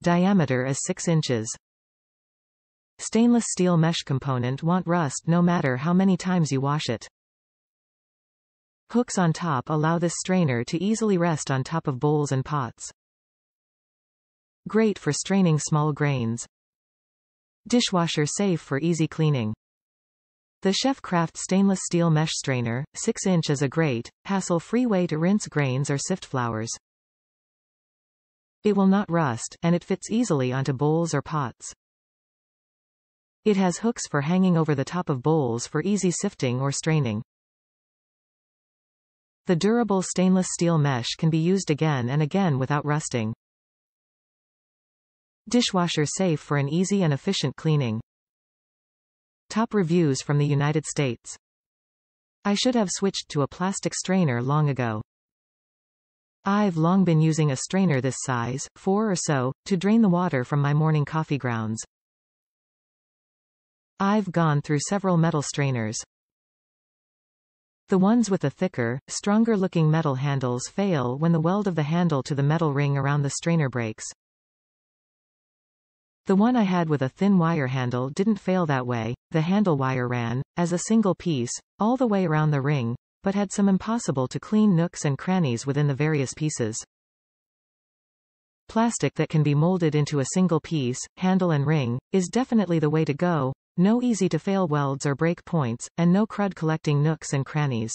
Diameter is 6 inches. Stainless steel mesh component won't rust no matter how many times you wash it. Hooks on top allow this strainer to easily rest on top of bowls and pots. Great for straining small grains. Dishwasher safe for easy cleaning. The Chef Craft stainless steel mesh strainer, 6 inch is a great, hassle-free way to rinse grains or sift flours. It will not rust, and it fits easily onto bowls or pots. It has hooks for hanging over the top of bowls for easy sifting or straining. The durable stainless steel mesh can be used again and again without rusting. Dishwasher safe for an easy and efficient cleaning. Top reviews from the United States. I should have switched to a plastic strainer long ago. I've long been using a strainer this size, 4 or so, to drain the water from my morning coffee grounds. I've gone through several metal strainers. The ones with the thicker, stronger-looking metal handles fail when the weld of the handle to the metal ring around the strainer breaks. The one I had with a thin wire handle didn't fail that way. The handle wire ran, as a single piece, all the way around the ring, but had some impossible to clean nooks and crannies within the various pieces. Plastic that can be molded into a single piece, handle and ring, is definitely the way to go. No easy to fail welds or break points, and no crud collecting nooks and crannies.